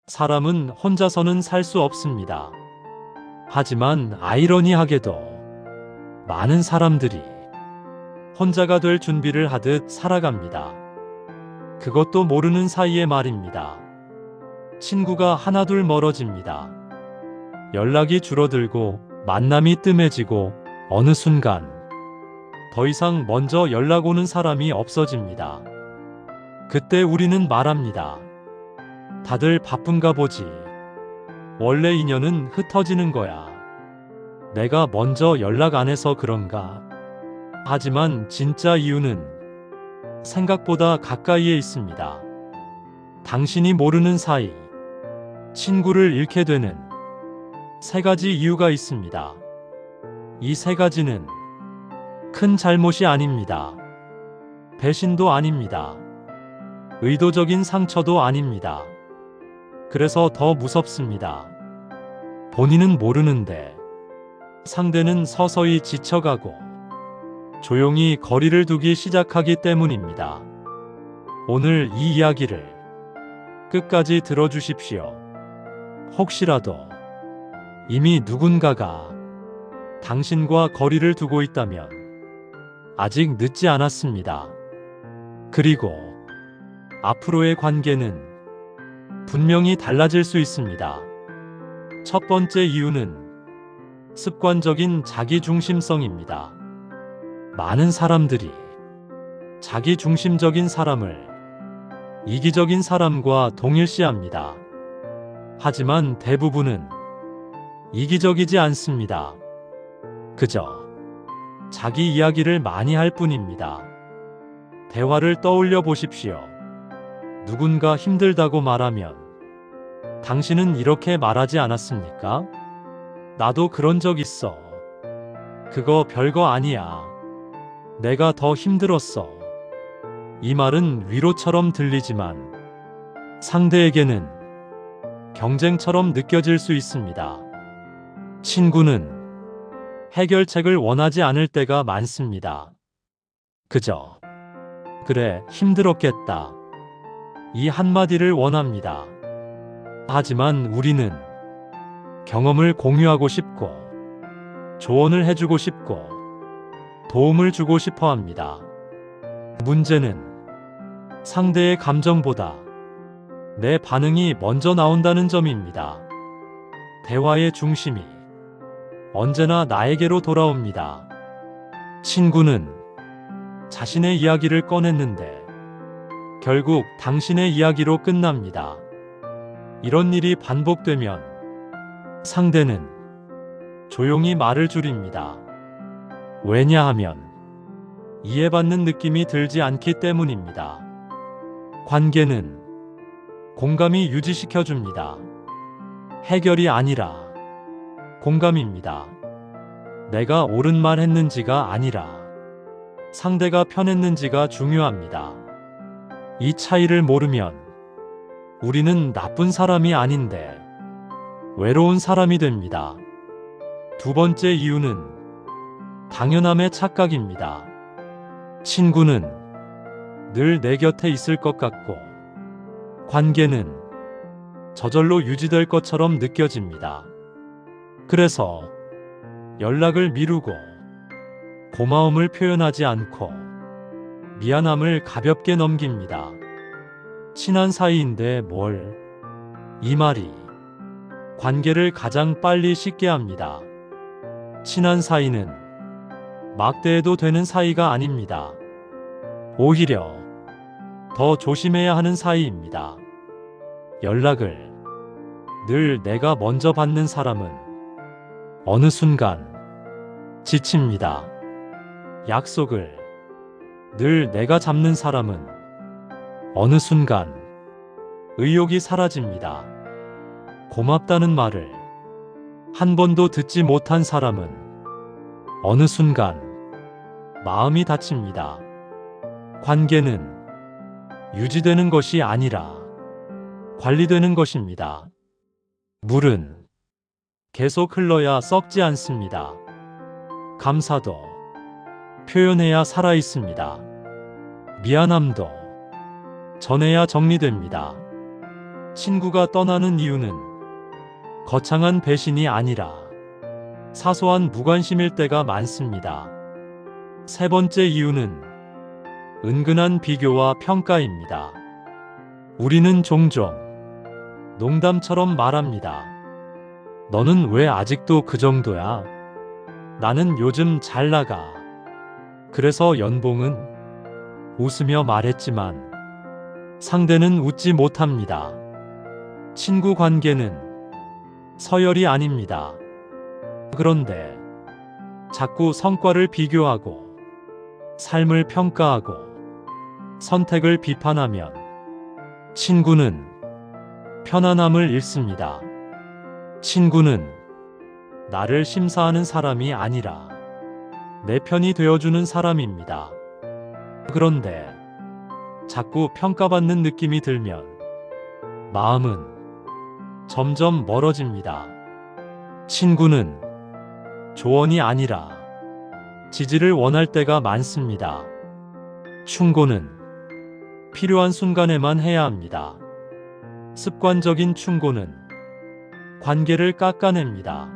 사람은 혼자서는 살 수 없습니다. 하지만 아이러니하게도 많은 사람들이 혼자가 될 준비를 하듯 살아갑니다. 그것도 모르는 사이에 말입니다. 친구가 하나둘 멀어집니다. 연락이 줄어들고 만남이 뜸해지고 어느 순간 더 이상 먼저 연락 오는 사람이 없어집니다. 그때 우리는 말합니다. 다들 바쁜가 보지. 원래 인연은 흩어지는 거야. 내가 먼저 연락 안 해서 그런가? 하지만 진짜 이유는 생각보다 가까이에 있습니다. 당신이 모르는 사이 친구를 잃게 되는 세 가지 이유가 있습니다. 이 세 가지는 큰 잘못이 아닙니다. 배신도 아닙니다. 의도적인 상처도 아닙니다. 그래서 더 무섭습니다. 본인은 모르는데 상대는 서서히 지쳐가고 조용히 거리를 두기 시작하기 때문입니다. 오늘 이 이야기를 끝까지 들어주십시오. 혹시라도 이미 누군가가 당신과 거리를 두고 있다면 아직 늦지 않았습니다. 그리고 앞으로의 관계는 분명히 달라질 수 있습니다. 첫 번째 이유는 습관적인 자기중심성입니다. 많은 사람들이 자기중심적인 사람을 이기적인 사람과 동일시합니다. 하지만 대부분은 이기적이지 않습니다. 그저 자기 이야기를 많이 할 뿐입니다. 대화를 떠올려 보십시오. 누군가 힘들다고 말하면 당신은 이렇게 말하지 않았습니까? 나도 그런 적 있어. 그거 별거 아니야. 내가 더 힘들었어. 이 말은 위로처럼 들리지만 상대에게는 경쟁처럼 느껴질 수 있습니다. 친구는 해결책을 원하지 않을 때가 많습니다. 그저 그래, 힘들었겠다. 이 한마디를 원합니다. 하지만 우리는 경험을 공유하고 싶고 조언을 해주고 싶고 도움을 주고 싶어 합니다. 문제는 상대의 감정보다 내 반응이 먼저 나온다는 점입니다. 대화의 중심이 언제나 나에게로 돌아옵니다. 친구는 자신의 이야기를 꺼냈는데 결국 당신의 이야기로 끝납니다. 이런 일이 반복되면 상대는 조용히 말을 줄입니다. 왜냐하면 이해받는 느낌이 들지 않기 때문입니다. 관계는 공감이 유지시켜줍니다. 해결이 아니라 공감입니다. 내가 옳은 말 했는지가 아니라 상대가 편했는지가 중요합니다. 이 차이를 모르면 우리는 나쁜 사람이 아닌데 외로운 사람이 됩니다. 두 번째 이유는 당연함의 착각입니다. 친구는 늘 내 곁에 있을 것 같고 관계는 저절로 유지될 것처럼 느껴집니다. 그래서 연락을 미루고 고마움을 표현하지 않고 미안함을 가볍게 넘깁니다. 친한 사이인데 뭘? 이 말이 관계를 가장 빨리 식게 합니다. 친한 사이는 막대해도 되는 사이가 아닙니다. 오히려 더 조심해야 하는 사이입니다. 연락을 늘 내가 먼저 받는 사람은 어느 순간 지칩니다. 약속을 늘 내가 잡는 사람은 어느 순간 의욕이 사라집니다. 고맙다는 말을 한 번도 듣지 못한 사람은 어느 순간 마음이 다칩니다. 관계는 유지되는 것이 아니라 관리되는 것입니다. 물은 계속 흘러야 썩지 않습니다. 감사도 표현해야 살아있습니다. 미안함도 전해야 정리됩니다. 친구가 떠나는 이유는 거창한 배신이 아니라 사소한 무관심일 때가 많습니다. 세 번째 이유는 은근한 비교와 평가입니다. 우리는 종종 농담처럼 말합니다. 너는 왜 아직도 그 정도야? 나는 요즘 잘 나가. 그래서 연봉은? 웃으며 말했지만 상대는 웃지 못합니다. 친구 관계는 서열이 아닙니다. 그런데 자꾸 성과를 비교하고 삶을 평가하고 선택을 비판하면 친구는 편안함을 잃습니다. 친구는 나를 심사하는 사람이 아니라 내 편이 되어주는 사람입니다. 그런데 자꾸 평가받는 느낌이 들면 마음은 점점 멀어집니다. 친구는 조언이 아니라 지지를 원할 때가 많습니다. 충고는 필요한 순간에만 해야 합니다. 습관적인 충고는 관계를 깎아냅니다.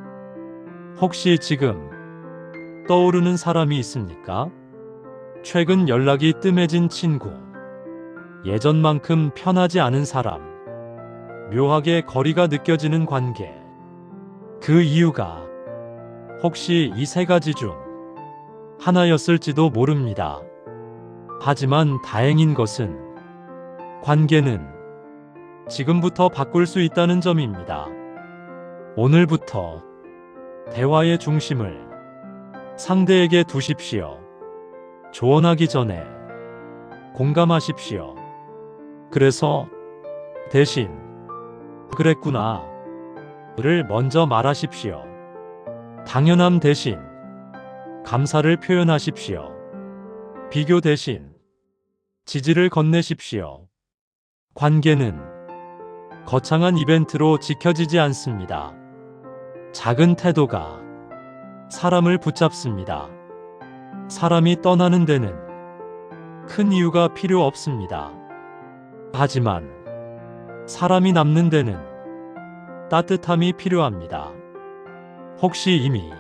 혹시 지금 떠오르는 사람이 있습니까? 최근 연락이 뜸해진 친구, 예전만큼 편하지 않은 사람, 묘하게 거리가 느껴지는 관계. 그 이유가 혹시 이 세 가지 중 하나였을지도 모릅니다. 하지만 다행인 것은 관계는 지금부터 바꿀 수 있다는 점입니다. 오늘부터 대화의 중심을 상대에게 두십시오. 조언하기 전에 공감하십시오. 그래서 대신 그랬구나 를 먼저 말하십시오. 당연함 대신 감사를 표현하십시오. 비교 대신 지지를 건네십시오. 관계는 거창한 이벤트로 지켜지지 않습니다. 작은 태도가 사람을 붙잡습니다. 사람이 떠나는 데는 큰 이유가 필요 없습니다. 하지만 사람이 남는 데는 따뜻함이 필요합니다. 혹시 이미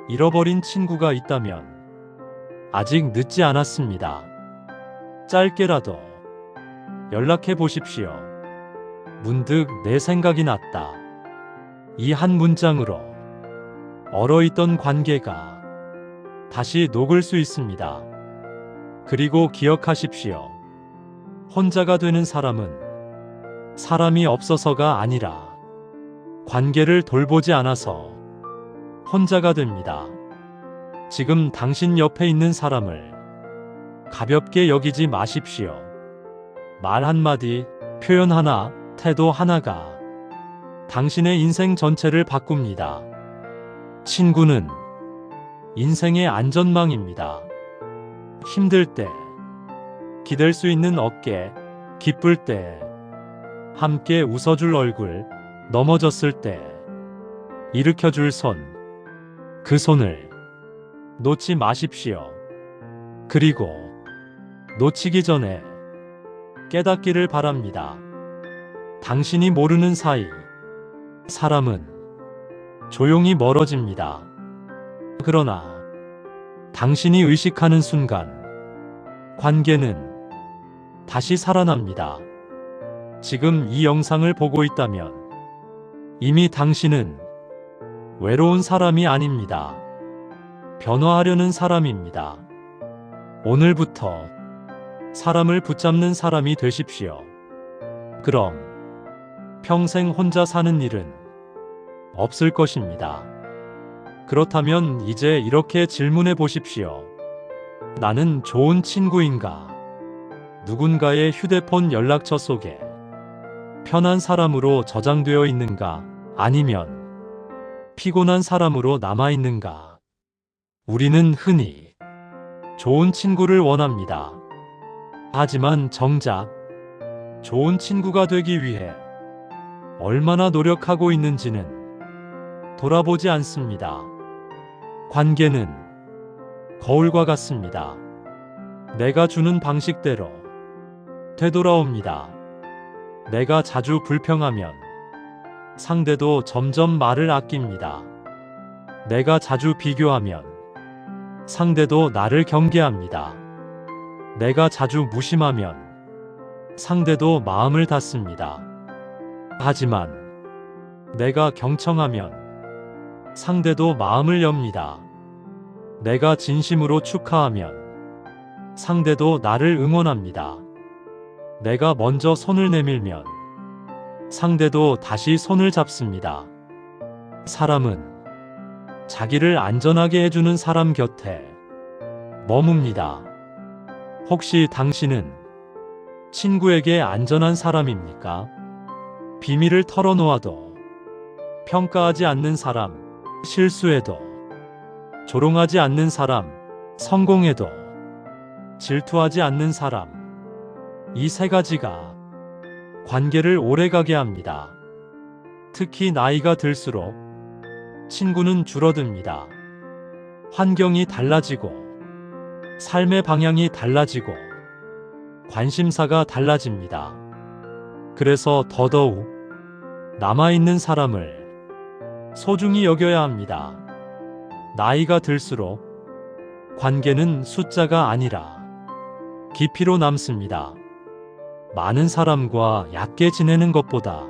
잃어버린 친구가 있다면 아직 늦지 않았습니다. 짧게라도 연락해 보십시오. 문득 내 생각이 났다. 이 한 문장으로 얼어있던 관계가 다시 녹을 수 있습니다. 그리고 기억하십시오. 혼자가 되는 사람은 사람이 없어서가 아니라 관계를 돌보지 않아서 혼자가 됩니다. 지금 당신 옆에 있는 사람을 가볍게 여기지 마십시오. 말 한마디, 표현 하나, 태도 하나가 당신의 인생 전체를 바꿉니다. 친구는 인생의 안전망입니다. 힘들 때 기댈 수 있는 어깨, 기쁠 때 함께 웃어줄 얼굴, 넘어졌을 때 일으켜줄 손, 그 손을 놓지 마십시오. 그리고 놓치기 전에 깨닫기를 바랍니다. 당신이 모르는 사이 사람은 조용히 멀어집니다. 그러나 당신이 의식하는 순간 관계는 다시 살아납니다. 지금 이 영상을 보고 있다면 이미 당신은 외로운 사람이 아닙니다. 변화하려는 사람입니다. 오늘부터 사람을 붙잡는 사람이 되십시오. 그럼 평생 혼자 사는 일은 없을 것입니다. 그렇다면 이제 이렇게 질문해 보십시오. 나는 좋은 친구인가? 누군가의 휴대폰 연락처 속에 편한 사람으로 저장되어 있는가? 아니면 피곤한 사람으로 남아있는가? 우리는 흔히 좋은 친구를 원합니다. 하지만 정작 좋은 친구가 되기 위해 얼마나 노력하고 있는지는 돌아보지 않습니다. 관계는 거울과 같습니다. 내가 주는 방식대로 되돌아옵니다. 내가 자주 불평하면 상대도 점점 말을 아낍니다. 내가 자주 비교하면 상대도 나를 경계합니다. 내가 자주 무심하면 상대도 마음을 닫습니다. 하지만 내가 경청하면 상대도 마음을 엽니다. 내가 진심으로 축하하면 상대도 나를 응원합니다. 내가 먼저 손을 내밀면 상대도 다시 손을 잡습니다. 사람은 자기를 안전하게 해주는 사람 곁에 머뭅니다. 혹시 당신은 친구에게 안전한 사람입니까? 비밀을 털어놓아도 평가하지 않는 사람, 실수해도 조롱하지 않는 사람, 성공해도 질투하지 않는 사람. 이 세 가지가 관계를 오래가게 합니다. 특히 나이가 들수록 친구는 줄어듭니다. 환경이 달라지고 삶의 방향이 달라지고 관심사가 달라집니다. 그래서 더더욱 남아있는 사람을 소중히 여겨야 합니다. 나이가 들수록 관계는 숫자가 아니라 깊이로 남습니다. 많은 사람과 얕게 지내는 것보다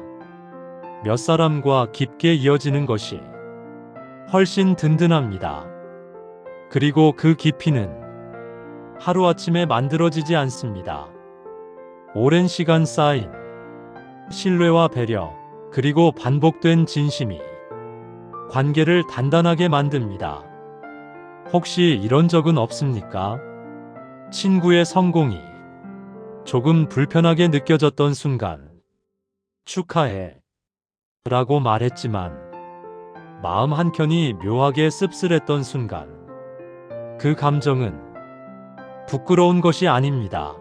몇 사람과 깊게 이어지는 것이 훨씬 든든합니다. 그리고 그 깊이는 하루아침에 만들어지지 않습니다. 오랜 시간 쌓인 신뢰와 배려, 그리고 반복된 진심이 관계를 단단하게 만듭니다. 혹시 이런 적은 없습니까? 친구의 성공이 조금 불편하게 느껴졌던 순간, 축하해 라고 말했지만 마음 한켠이 묘하게 씁쓸했던 순간, 그 감정은 부끄러운 것이 아닙니다.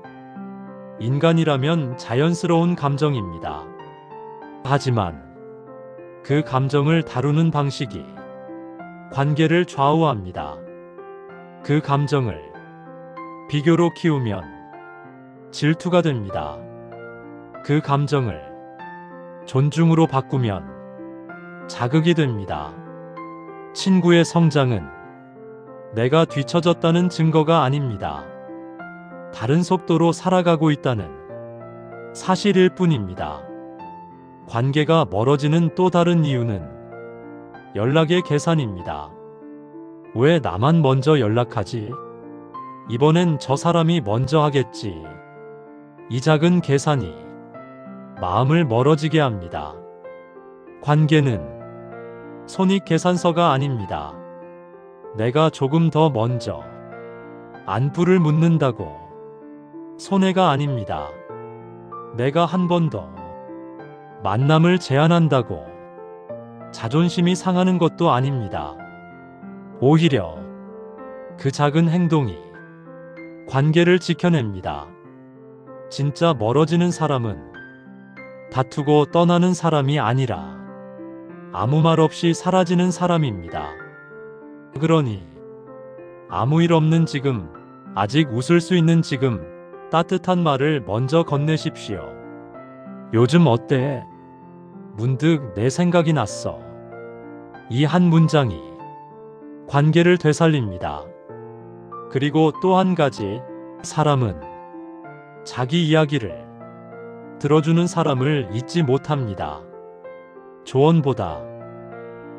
인간이라면 자연스러운 감정입니다. 하지만 그 감정을 다루는 방식이 관계를 좌우합니다. 그 감정을 비교로 키우면 질투가 됩니다. 그 감정을 존중으로 바꾸면 자극이 됩니다. 친구의 성장은 내가 뒤처졌다는 증거가 아닙니다. 다른 속도로 살아가고 있다는 사실일 뿐입니다. 관계가 멀어지는 또 다른 이유는 연락의 계산입니다. 왜 나만 먼저 연락하지? 이번엔 저 사람이 먼저 하겠지. 이 작은 계산이 마음을 멀어지게 합니다. 관계는 손익계산서가 아닙니다. 내가 조금 더 먼저 안부를 묻는다고 손해가 아닙니다. 내가 한 번 더 만남을 제안한다고 자존심이 상하는 것도 아닙니다. 오히려 그 작은 행동이 관계를 지켜냅니다. 진짜 멀어지는 사람은 다투고 떠나는 사람이 아니라 아무 말 없이 사라지는 사람입니다. 그러니 아무 일 없는 지금, 아직 웃을 수 있는 지금, 따뜻한 말을 먼저 건네십시오. 요즘 어때? 문득 내 생각이 났어. 이 한 문장이 관계를 되살립니다. 그리고 또 한 가지, 사람은 자기 이야기를 들어주는 사람을 잊지 못합니다. 조언보다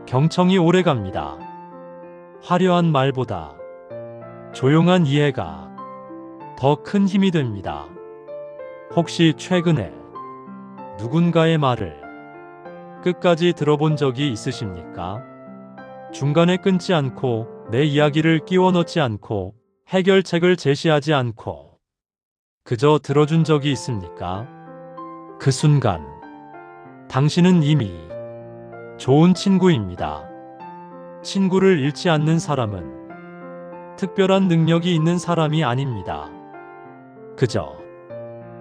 경청이 오래갑니다. 화려한 말보다 조용한 이해가 더 큰 힘이 됩니다. 혹시 최근에 누군가의 말을 끝까지 들어본 적이 있으십니까? 중간에 끊지 않고, 내 이야기를 끼워 넣지 않고, 해결책을 제시하지 않고 그저 들어준 적이 있습니까? 그 순간 당신은 이미 좋은 친구입니다. 친구를 잃지 않는 사람은 특별한 능력이 있는 사람이 아닙니다. 그저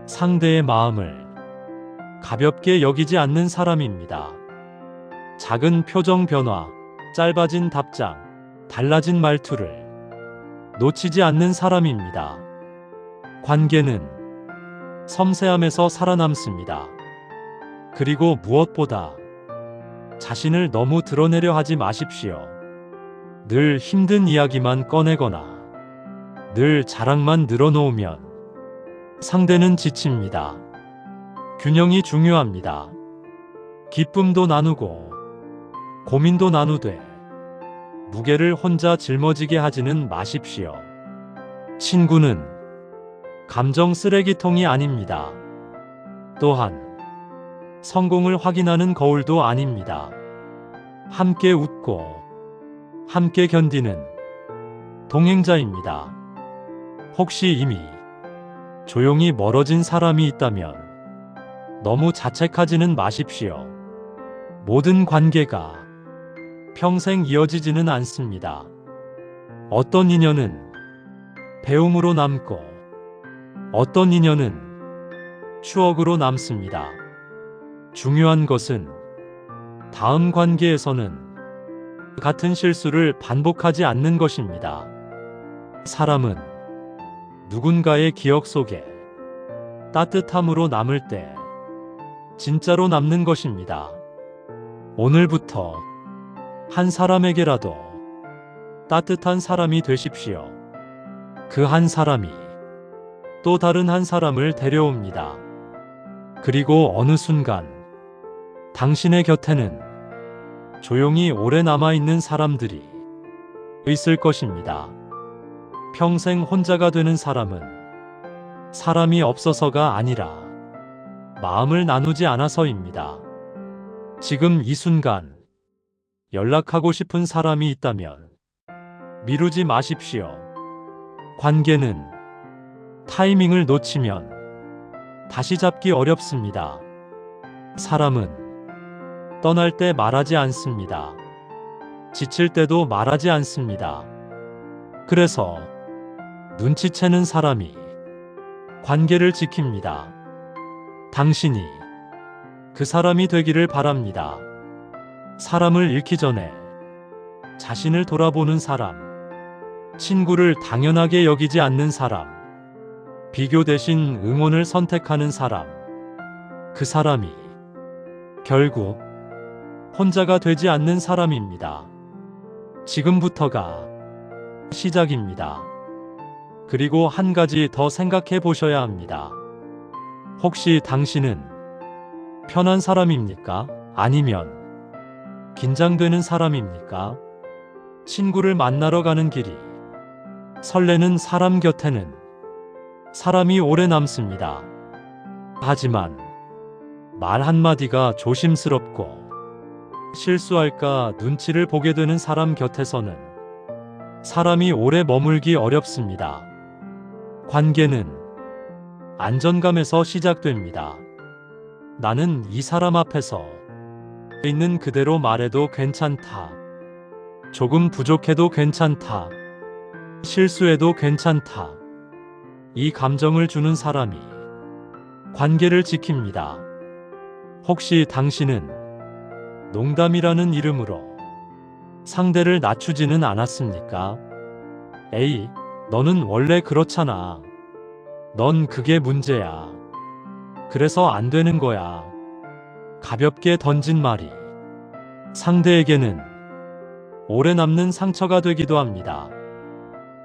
상대의 마음을 가볍게 여기지 않는 사람입니다. 작은 표정 변화, 짧아진 답장, 달라진 말투를 놓치지 않는 사람입니다. 관계는 섬세함에서 살아남습니다. 그리고 무엇보다 자신을 너무 드러내려 하지 마십시오. 늘 힘든 이야기만 꺼내거나 늘 자랑만 늘어놓으면 상대는 지칩니다. 균형이 중요합니다. 기쁨도 나누고 고민도 나누되 무게를 혼자 짊어지게 하지는 마십시오. 친구는 감정 쓰레기통이 아닙니다. 또한 성공을 확인하는 거울도 아닙니다. 함께 웃고 함께 견디는 동행자입니다. 혹시 이미 조용히 멀어진 사람이 있다면 너무 자책하지는 마십시오. 모든 관계가 평생 이어지지는 않습니다. 어떤 인연은 배움으로 남고 어떤 인연은 추억으로 남습니다. 중요한 것은 다음 관계에서는 같은 실수를 반복하지 않는 것입니다. 사람은 누군가의 기억 속에 따뜻함으로 남을 때 진짜로 남는 것입니다. 오늘부터 한 사람에게라도 따뜻한 사람이 되십시오. 그 한 사람이 또 다른 한 사람을 데려옵니다. 그리고 어느 순간 당신의 곁에는 조용히 오래 남아있는 사람들이 있을 것입니다. 평생 혼자가 되는 사람은 사람이 없어서가 아니라 마음을 나누지 않아서입니다. 지금 이 순간 연락하고 싶은 사람이 있다면 미루지 마십시오. 관계는 타이밍을 놓치면 다시 잡기 어렵습니다. 사람은 떠날 때 말하지 않습니다. 지칠 때도 말하지 않습니다. 그래서 눈치채는 사람이 관계를 지킵니다. 당신이 그 사람이 되기를 바랍니다. 사람을 잃기 전에 자신을 돌아보는 사람, 친구를 당연하게 여기지 않는 사람, 비교 대신 응원을 선택하는 사람, 그 사람이 결국 혼자가 되지 않는 사람입니다. 지금부터가 시작입니다. 그리고 한 가지 더 생각해 보셔야 합니다. 혹시 당신은 편한 사람입니까? 아니면 긴장되는 사람입니까? 친구를 만나러 가는 길이 설레는 사람 곁에는 사람이 오래 남습니다. 하지만 말 한마디가 조심스럽고 실수할까 눈치를 보게 되는 사람 곁에서는 사람이 오래 머물기 어렵습니다. 관계는 안정감에서 시작됩니다. 나는 이 사람 앞에서 있는 그대로 말해도 괜찮다. 조금 부족해도 괜찮다. 실수해도 괜찮다. 이 감정을 주는 사람이 관계를 지킵니다. 혹시 당신은 농담이라는 이름으로 상대를 낮추지는 않았습니까? 에이, 너는 원래 그렇잖아. 넌 그게 문제야. 그래서 안 되는 거야. 가볍게 던진 말이 상대에게는 오래 남는 상처가 되기도 합니다.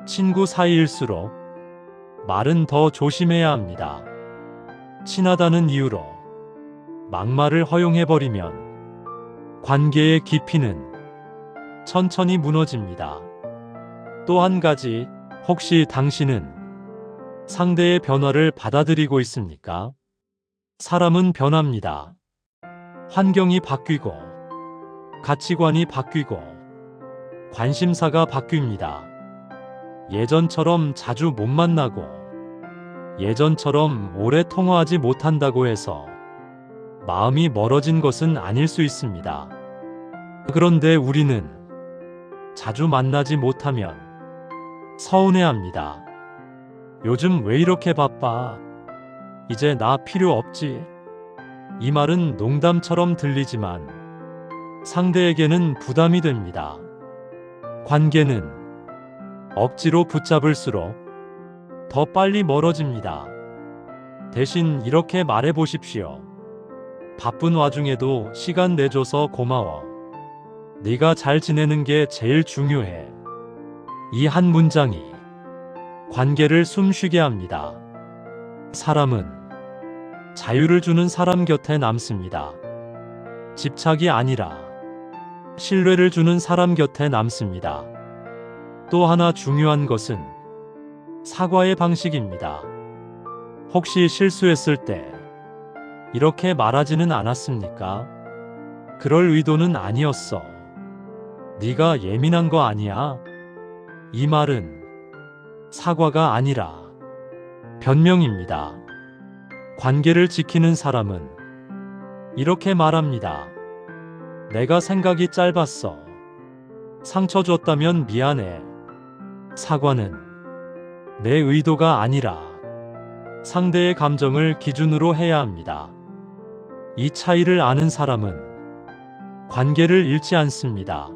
친구 사이일수록 말은 더 조심해야 합니다. 친하다는 이유로 막말을 허용해버리면 관계의 깊이는 천천히 무너집니다. 또 한 가지, 혹시 당신은 상대의 변화를 받아들이고 있습니까? 사람은 변합니다. 환경이 바뀌고, 가치관이 바뀌고, 관심사가 바뀝니다. 예전처럼 자주 못 만나고, 예전처럼 오래 통화하지 못한다고 해서 마음이 멀어진 것은 아닐 수 있습니다. 그런데 우리는 자주 만나지 못하면 서운해합니다. 요즘 왜 이렇게 바빠? 이제 나 필요 없지? 이 말은 농담처럼 들리지만 상대에게는 부담이 됩니다. 관계는 억지로 붙잡을수록 더 빨리 멀어집니다. 대신 이렇게 말해 보십시오. 바쁜 와중에도 시간 내줘서 고마워. 네가 잘 지내는 게 제일 중요해. 이 한 문장이 관계를 숨쉬게 합니다. 사람은 자유를 주는 사람 곁에 남습니다. 집착이 아니라 신뢰를 주는 사람 곁에 남습니다. 또 하나 중요한 것은 사과의 방식입니다. 혹시 실수했을 때 이렇게 말하지는 않았습니까? 그럴 의도는 아니었어. 네가 예민한 거 아니야? 이 말은 사과가 아니라 변명입니다. 관계를 지키는 사람은 이렇게 말합니다. 내가 생각이 짧았어. 상처 줬다면 미안해. 사과는 내 의도가 아니라 상대의 감정을 기준으로 해야 합니다. 이 차이를 아는 사람은 관계를 잃지 않습니다.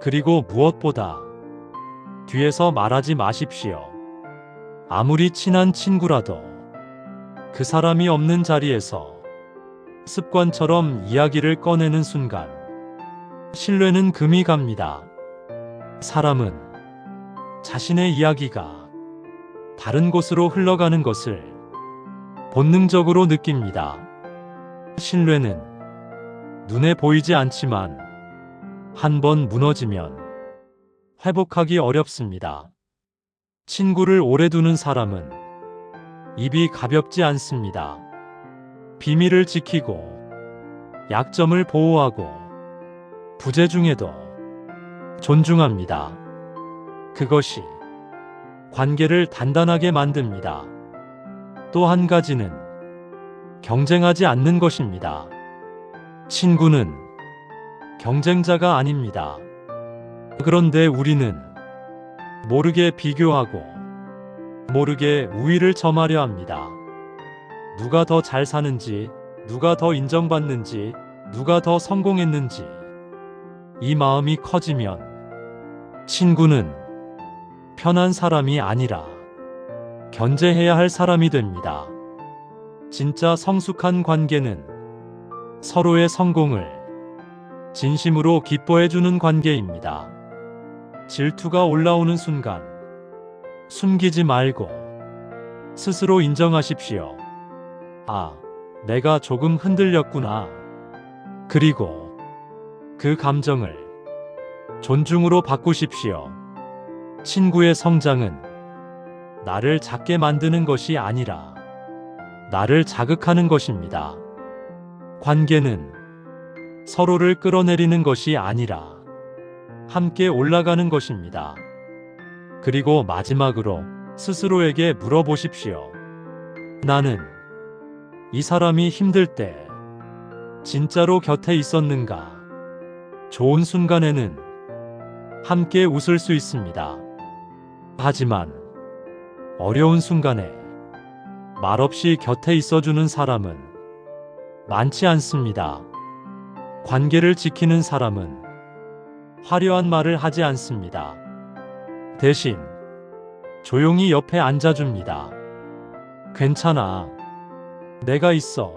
그리고 무엇보다 뒤에서 말하지 마십시오. 아무리 친한 친구라도 그 사람이 없는 자리에서 습관처럼 이야기를 꺼내는 순간 신뢰는 금이 갑니다. 사람은 자신의 이야기가 다른 곳으로 흘러가는 것을 본능적으로 느낍니다. 신뢰는 눈에 보이지 않지만 한 번 무너지면 회복하기 어렵습니다. 친구를 오래 두는 사람은 입이 가볍지 않습니다. 비밀을 지키고 약점을 보호하고 부재 중에도 존중합니다. 그것이 관계를 단단하게 만듭니다. 또 한 가지는 경쟁하지 않는 것입니다. 친구는 경쟁자가 아닙니다. 그런데 우리는 모르게 비교하고 모르게 우위를 점하려 합니다. 누가 더 잘 사는지, 누가 더 인정받는지, 누가 더 성공했는지. 이 마음이 커지면 친구는 편한 사람이 아니라 견제해야 할 사람이 됩니다. 진짜 성숙한 관계는 서로의 성공을 진심으로 기뻐해주는 관계입니다. 질투가 올라오는 순간 숨기지 말고 스스로 인정하십시오. 아, 내가 조금 흔들렸구나. 그리고 그 감정을 존중으로 바꾸십시오. 친구의 성장은 나를 작게 만드는 것이 아니라 나를 자극하는 것입니다. 관계는 서로를 끌어내리는 것이 아니라 함께 올라가는 것입니다. 그리고 마지막으로 스스로에게 물어보십시오. 나는 이 사람이 힘들 때 진짜로 곁에 있었는가? 좋은 순간에는 함께 웃을 수 있습니다. 하지만 어려운 순간에 말없이 곁에 있어주는 사람은 많지 않습니다. 관계를 지키는 사람은 화려한 말을 하지 않습니다. 대신 조용히 옆에 앉아줍니다. 괜찮아. 내가 있어.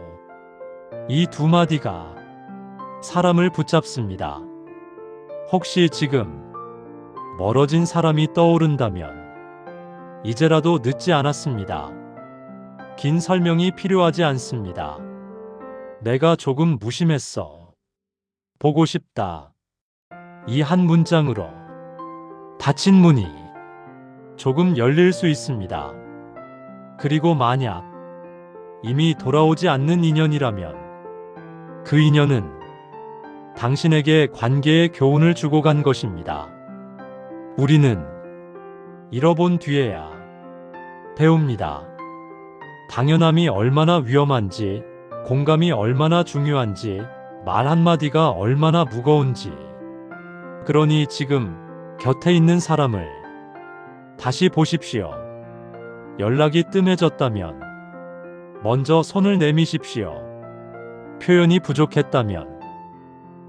이 두 마디가 사람을 붙잡습니다. 혹시 지금 멀어진 사람이 떠오른다면 이제라도 늦지 않았습니다. 긴 설명이 필요하지 않습니다. 내가 조금 무심했어. 보고 싶다. 이 한 문장으로 닫힌 문이 조금 열릴 수 있습니다. 그리고 만약 이미 돌아오지 않는 인연이라면 그 인연은 당신에게 관계의 교훈을 주고 간 것입니다. 우리는 잃어본 뒤에야 배웁니다. 당연함이 얼마나 위험한지, 공감이 얼마나 중요한지, 말 한마디가 얼마나 무거운지. 그러니 지금 곁에 있는 사람을 다시 보십시오. 연락이 뜸해졌다면 먼저 손을 내미십시오. 표현이 부족했다면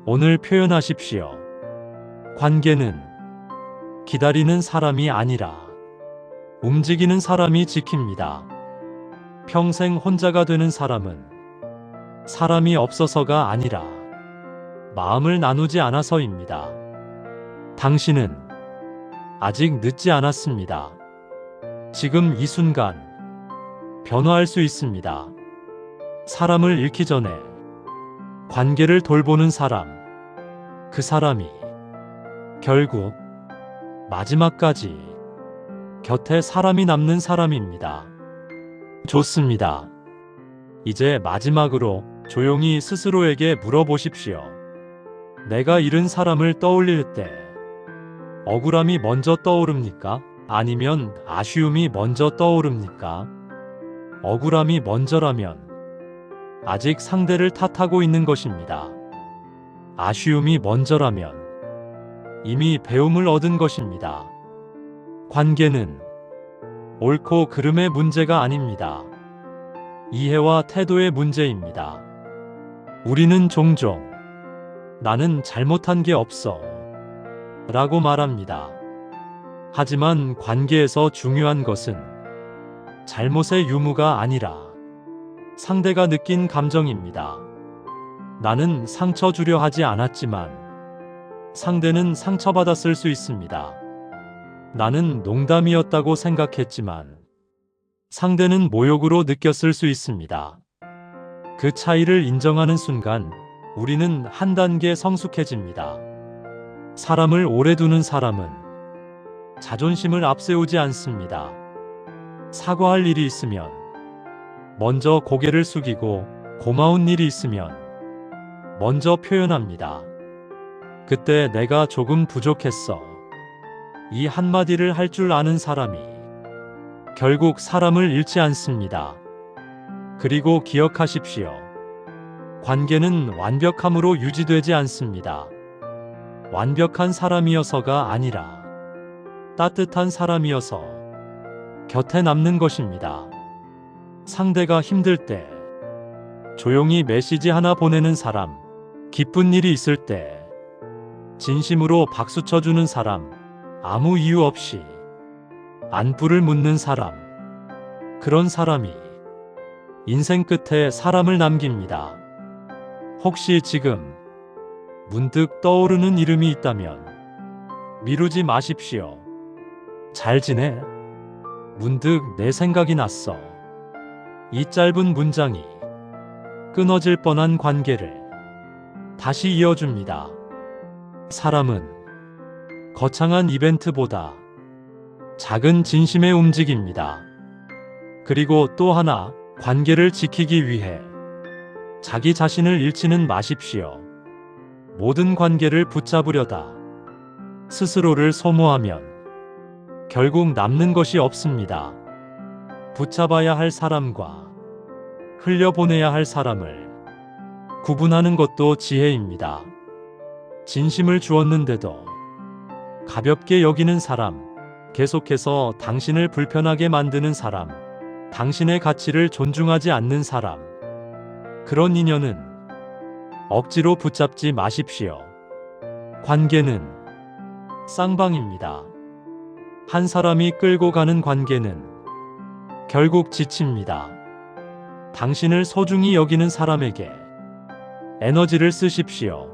오늘 표현하십시오. 관계는 기다리는 사람이 아니라 움직이는 사람이 지킵니다. 평생 혼자가 되는 사람은 사람이 없어서가 아니라 마음을 나누지 않아서입니다. 당신은 아직 늦지 않았습니다. 지금 이 순간 변화할 수 있습니다. 사람을 잃기 전에 관계를 돌보는 사람, 그 사람이 결국 마지막까지 곁에 사람이 남는 사람입니다. 좋습니다. 이제 마지막으로 조용히 스스로에게 물어보십시오. 내가 잃은 사람을 떠올릴 때 억울함이 먼저 떠오릅니까? 아니면 아쉬움이 먼저 떠오릅니까? 억울함이 먼저라면 아직 상대를 탓하고 있는 것입니다. 아쉬움이 먼저라면 이미 배움을 얻은 것입니다. 관계는 옳고 그름의 문제가 아닙니다. 이해와 태도의 문제입니다. 우리는 종종 나는 잘못한 게 없어 라고 말합니다. 하지만 관계에서 중요한 것은 잘못의 유무가 아니라 상대가 느낀 감정입니다. 나는 상처 주려 하지 않았지만 상대는 상처받았을 수 있습니다. 나는 농담이었다고 생각했지만 상대는 모욕으로 느꼈을 수 있습니다. 그 차이를 인정하는 순간 우리는 한 단계 성숙해집니다. 사람을 오래 두는 사람은 자존심을 앞세우지 않습니다. 사과할 일이 있으면 먼저 고개를 숙이고 고마운 일이 있으면 먼저 표현합니다. 그때 내가 조금 부족했어. 이 한마디를 할 줄 아는 사람이 결국 사람을 잃지 않습니다. 그리고 기억하십시오. 관계는 완벽함으로 유지되지 않습니다. 완벽한 사람이어서가 아니라 따뜻한 사람이어서 곁에 남는 것입니다. 상대가 힘들 때 조용히 메시지 하나 보내는 사람, 기쁜 일이 있을 때 진심으로 박수 쳐주는 사람, 아무 이유 없이 안부를 묻는 사람, 그런 사람이 인생 끝에 사람을 남깁니다. 혹시 지금 문득 떠오르는 이름이 있다면 미루지 마십시오. 잘 지내? 문득 내 생각이 났어. 이 짧은 문장이 끊어질 뻔한 관계를 다시 이어줍니다. 사람은 거창한 이벤트보다 작은 진심의 움직입니다. 그리고 또 하나, 관계를 지키기 위해 자기 자신을 잃지는 마십시오. 모든 관계를 붙잡으려다 스스로를 소모하면 결국 남는 것이 없습니다. 붙잡아야 할 사람과 흘려보내야 할 사람을 구분하는 것도 지혜입니다. 진심을 주었는데도 가볍게 여기는 사람, 계속해서 당신을 불편하게 만드는 사람, 당신의 가치를 존중하지 않는 사람, 그런 인연은 억지로 붙잡지 마십시오. 관계는 쌍방입니다. 한 사람이 끌고 가는 관계는 결국 지칩니다. 당신을 소중히 여기는 사람에게 에너지를 쓰십시오.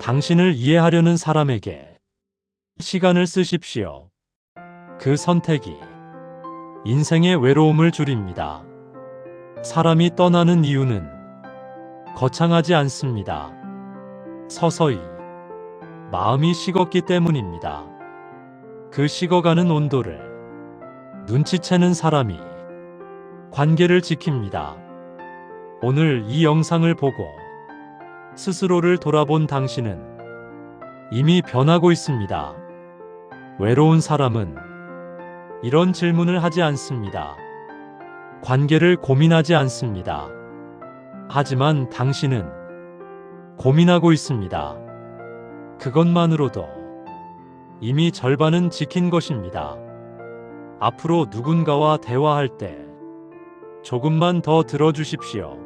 당신을 이해하려는 사람에게 시간을 쓰십시오. 그 선택이 인생의 외로움을 줄입니다. 사람이 떠나는 이유는 거창하지 않습니다. 서서히 마음이 식었기 때문입니다. 그 식어가는 온도를 눈치채는 사람이 관계를 지킵니다. 오늘 이 영상을 보고 스스로를 돌아본 당신은 이미 변하고 있습니다. 외로운 사람은 이런 질문을 하지 않습니다. 관계를 고민하지 않습니다. 하지만 당신은 고민하고 있습니다. 그것만으로도 이미 절반은 지킨 것입니다. 앞으로 누군가와 대화할 때 조금만 더 들어주십시오.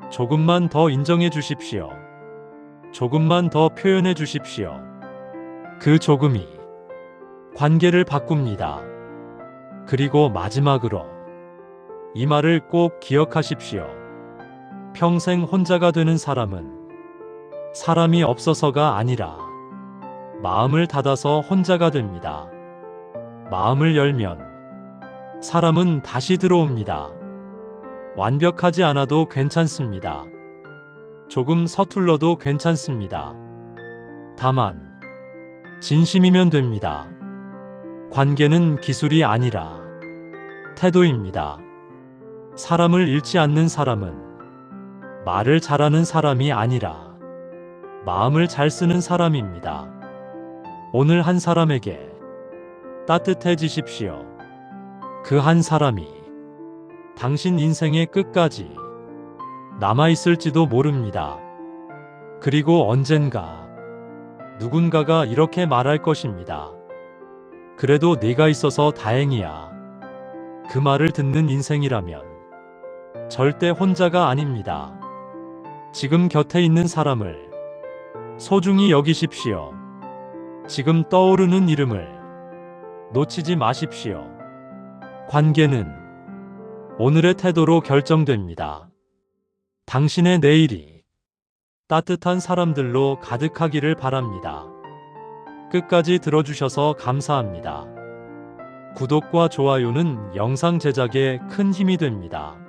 조금만 더 인정해 주십시오. 조금만 더 표현해 주십시오. 그 조금이 관계를 바꿉니다. 그리고 마지막으로 이 말을 꼭 기억하십시오. 평생 혼자가 되는 사람은 사람이 없어서가 아니라 마음을 닫아서 혼자가 됩니다. 마음을 열면 사람은 다시 들어옵니다. 완벽하지 않아도 괜찮습니다. 조금 서툴러도 괜찮습니다. 다만 진심이면 됩니다. 관계는 기술이 아니라 태도입니다. 사람을 잃지 않는 사람은 말을 잘하는 사람이 아니라 마음을 잘 쓰는 사람입니다. 오늘 한 사람에게 따뜻해지십시오. 그 한 사람이 당신 인생의 끝까지 남아있을지도 모릅니다. 그리고 언젠가 누군가가 이렇게 말할 것입니다. 그래도 네가 있어서 다행이야. 그 말을 듣는 인생이라면 절대 혼자가 아닙니다. 지금 곁에 있는 사람을 소중히 여기십시오. 지금 떠오르는 이름을 놓치지 마십시오. 관계는 오늘의 태도로 결정됩니다. 당신의 내일이 따뜻한 사람들로 가득하기를 바랍니다. 끝까지 들어주셔서 감사합니다. 구독과 좋아요는 영상 제작에 큰 힘이 됩니다.